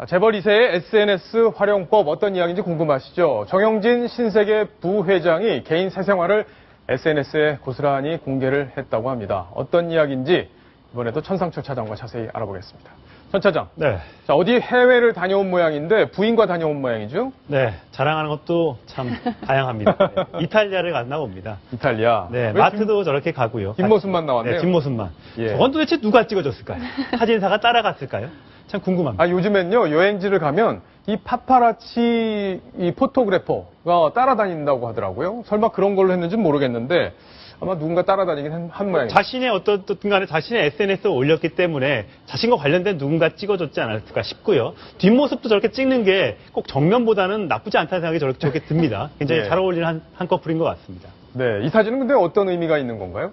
재벌 2세의 SNS 활용법 어떤 이야기인지 궁금하시죠? 정영진 신세계 부회장이 개인 사생활을 SNS에 고스란히 공개를 했다고 합니다. 어떤 이야기인지 이번에도 천상철 차장과 자세히 알아보겠습니다. 천 차장. 네. 자, 어디 해외를 다녀온 모양인데 부인과 다녀온 모양이죠? 네. 자랑하는 것도 참 다양합니다. 네. 이탈리아를 갔나 봅니다. 이탈리아. 네. 마트도 저렇게 가고요. 뒷모습만 나왔네요. 네, 뒷모습만. 예. 저건 도대체 누가 찍어줬을까요? 사진사가 따라갔을까요? 참 궁금합니다. 요즘엔요, 여행지를 가면 이 파파라치 이 포토그래퍼가 따라다닌다고 하더라고요. 설마 그런 걸로 했는지는 모르겠는데 아마 누군가 따라다니긴 한 모양이에요. 자신의 어떤 간에 자신의 SNS에 올렸기 때문에 자신과 관련된 누군가 찍어줬지 않았을까 싶고요. 뒷모습도 저렇게 찍는 게 꼭 정면보다는 나쁘지 않다는 생각이 저렇게 듭니다. 굉장히 예. 잘 어울리는 한 커플인 것 같습니다. 네, 이 사진은 근데 어떤 의미가 있는 건가요?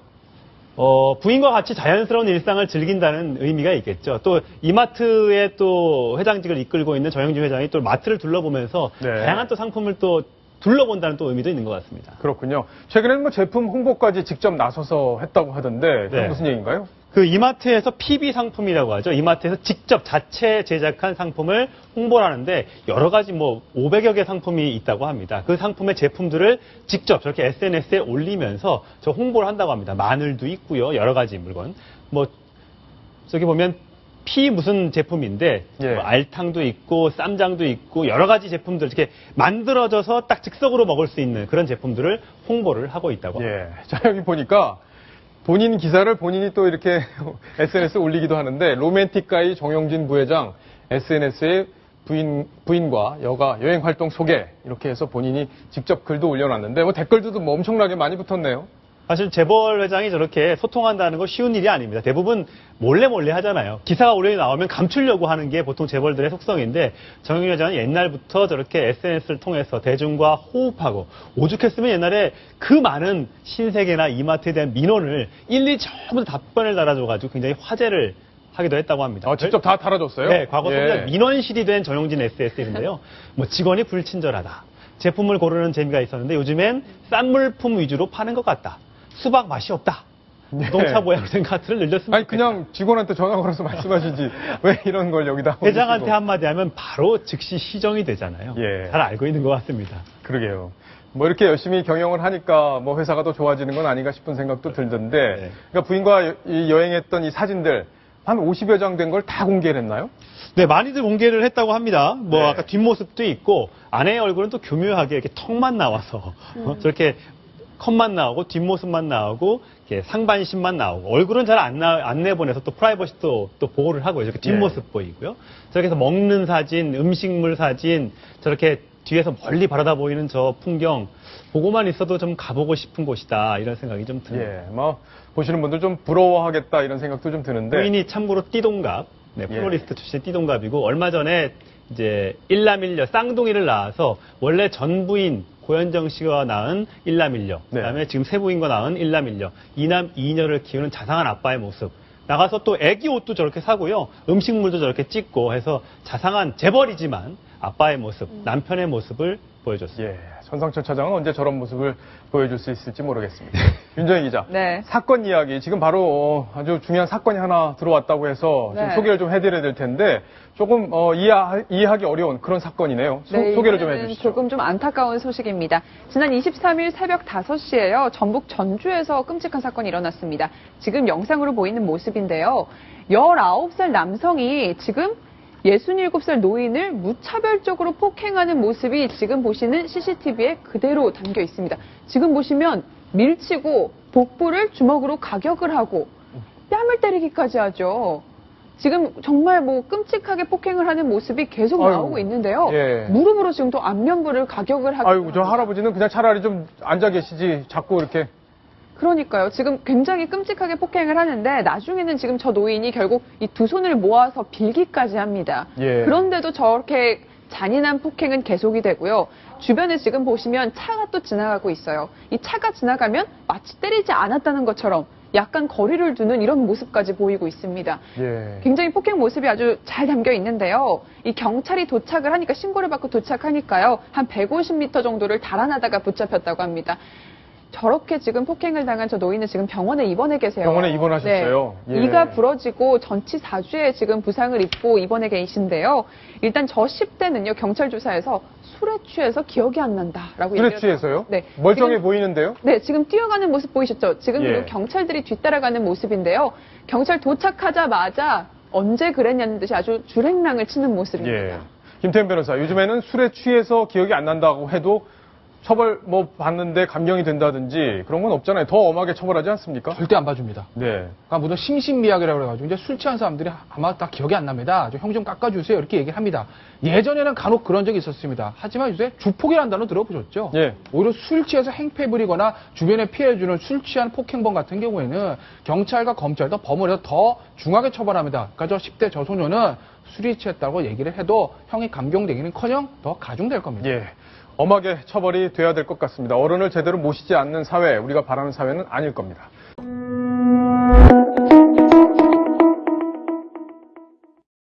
부인과 같이 자연스러운 일상을 즐긴다는 의미가 있겠죠. 또 이마트의 또 회장직을 이끌고 있는 정영진 회장이 또 마트를 둘러보면서 네. 다양한 또 상품을 또 둘러본다는 또 의미도 있는 것 같습니다. 그렇군요. 최근에는 뭐 제품 홍보까지 직접 나서서 했다고 하던데 네. 무슨 얘기인가요? 그 이마트에서 PB 상품이라고 하죠. 이마트에서 직접 자체 제작한 상품을 홍보를 하는데 여러 가지 뭐 500여 개 상품이 있다고 합니다. 그 상품의 제품들을 직접 저렇게 SNS에 올리면서 저 홍보를 한다고 합니다. 마늘도 있고요. 여러 가지 물건. 뭐 저기 보면 피 무슨 제품인데 예. 뭐 알탕도 있고 쌈장도 있고 여러 가지 제품들 이렇게 만들어져서 딱 즉석으로 먹을 수 있는 그런 제품들을 홍보를 하고 있다고 합니다. 예. 자, 여기 보니까 본인 기사를 본인이 또 이렇게 SNS에 올리기도 하는데 로맨틱가이 정영진 부회장 SNS에 부인과 여가 여행 활동 소개 이렇게 해서 본인이 직접 글도 올려놨는데 뭐 댓글들도 뭐 엄청나게 많이 붙었네요. 사실 재벌 회장이 저렇게 소통한다는 거 쉬운 일이 아닙니다. 대부분 몰래 하잖아요. 기사가 올려 나오면 감추려고 하는 게 보통 재벌들의 속성인데 정영진 회장은 옛날부터 저렇게 SNS를 통해서 대중과 호흡하고 오죽했으면 옛날에 그 많은 신세계나 이마트에 대한 민원을 일일이 전부 답변을 달아줘가지고 굉장히 화제를 하기도 했다고 합니다. 직접 다 달아줬어요? 네, 과거 예. 민원실이 된 정영진 SNS인데요. 뭐 직원이 불친절하다. 제품을 고르는 재미가 있었는데 요즘엔 싼 물품 위주로 파는 것 같다. 수박 맛이 없다. 자동차 모양생 카트를 늘렸습니다. 아니 그냥 직원한테 전화 걸어서 말씀하시지 왜 이런 걸 여기다 회장한테 올리시고. 한마디 하면 바로 즉시 시정이 되잖아요. 예. 잘 알고 있는 것 같습니다. 그러게요. 뭐 이렇게 열심히 경영을 하니까 뭐 회사가 더 좋아지는 건 아닌가 싶은 생각도 들던데 네. 그러니까 부인과 이 여행했던 이 사진들 한 50여 장 된 걸 다 공개를 했나요? 네, 많이들 공개를 했다고 합니다. 뭐 네. 아까 뒷모습도 있고 아내의 얼굴은 또 교묘하게 이렇게 턱만 나와서 저렇게 컷만 나오고 뒷모습만 나오고 이렇게 상반신만 나오고 얼굴은 잘 안 내보내서 또 프라이버시도 또 보호를 하고 이렇게 뒷모습 보이고요. 저렇게 해서 먹는 사진, 음식물 사진 저렇게 뒤에서 멀리 바라다 보이는 저 풍경 보고만 있어도 좀 가보고 싶은 곳이다 이런 생각이 좀 듭니다. 예, 뭐 보시는 분들 좀 부러워하겠다 이런 생각도 좀 드는데 부인이 참고로 띠동갑, 네, 플로리스트 출신 띠동갑이고 얼마 전에 이제 일남일녀 쌍둥이를 낳아서 원래 전 부인 고현정 씨가 낳은 일남일녀, 네. 그다음에 지금 세 부인과 낳은 일남일녀, 이남 이녀를 키우는 자상한 아빠의 모습. 나가서 또 애기 옷도 저렇게 사고요, 음식물도 저렇게 찍고 해서 자상한 재벌이지만 아빠의 모습, 남편의 모습을 보여줬습니다. 예, 천상철 차장은 언제 저런 모습을 보여줄 수 있을지 모르겠습니다. 윤정희 기자, 네. 사건 이야기 지금 바로 아주 중요한 사건이 하나 들어왔다고 해서 지금 네. 소개를 좀 해드려야 될 텐데 조금 이해하기 어려운 그런 사건이네요. 소개를 좀 해주시죠. 조금 좀 안타까운 소식입니다. 지난 23일 새벽 5시에요. 전북 전주에서 끔찍한 사건이 일어났습니다. 지금 영상으로 보이는 모습인데요. 19살 남성이 지금 67살 노인을 무차별적으로 폭행하는 모습이 지금 보시는 CCTV에 그대로 담겨 있습니다. 지금 보시면 밀치고 복부를 주먹으로 가격을 하고 뺨을 때리기까지 하죠. 지금 정말 뭐 끔찍하게 폭행을 하는 모습이 계속 나오고 있는데요. 예. 무릎으로 지금 또 안면부를 가격을 하고. 아이고, 저 할아버지는 그냥 차라리 좀 앉아 계시지 자꾸 이렇게. 그러니까요. 지금 굉장히 끔찍하게 폭행을 하는데 나중에는 지금 저 노인이 결국 이 두 손을 모아서 빌기까지 합니다. 예. 그런데도 저렇게 잔인한 폭행은 계속이 되고요. 주변에 지금 보시면 차가 또 지나가고 있어요. 이 차가 지나가면 마치 때리지 않았다는 것처럼 약간 거리를 두는 이런 모습까지 보이고 있습니다. 예. 굉장히 폭행 모습이 아주 잘 담겨 있는데요. 이 경찰이 도착을 하니까 신고를 받고 도착하니까요. 한 150m 정도를 달아나다가 붙잡혔다고 합니다. 저렇게 지금 폭행을 당한 저 노인은 지금 병원에 입원해 계세요. 병원에 입원하셨어요? 네. 예. 이가 부러지고 전치 4주에 지금 부상을 입고 입원해 계신데요. 일단 저 10대는요, 경찰 조사에서 술에 취해서 기억이 안 난다라고 술에 얘기를 취해서요? 네. 멀쩡해 지금- 보이는데요? 네, 지금 뛰어가는 모습 보이셨죠? 지금 예. 그리고 경찰들이 뒤따라가는 모습인데요. 경찰 도착하자마자 언제 그랬냐는 듯이 아주 줄행랑을 치는 모습입니다. 예. 김태현 변호사, 요즘에는 술에 취해서 기억이 안 난다고 해도 처벌 뭐 받는데 감경이 된다든지 그런 건 없잖아요. 더 엄하게 처벌하지 않습니까? 절대 안 봐줍니다. 네. 그러니까 모두 심신미약이라고 그래가지고 이제 술 취한 사람들이 아마 다 기억이 안 납니다. 형 좀 깎아주세요 이렇게 얘기를 합니다. 예전에는 간혹 그런 적이 있었습니다. 하지만 요새 주폭이라는 단어 들어보셨죠? 예. 오히려 술 취해서 행패 부리거나 주변에 피해주는 술 취한 폭행범 같은 경우에는 경찰과 검찰도 범을 해서 더 중하게 처벌합니다. 그러니까 저 10대 저 소녀는 술이 취했다고 얘기를 해도 형이 감경되기는커녕 더 가중될 겁니다. 예. 엄하게 처벌이 돼야 될 것 같습니다. 어른을 제대로 모시지 않는 사회, 우리가 바라는 사회는 아닐 겁니다.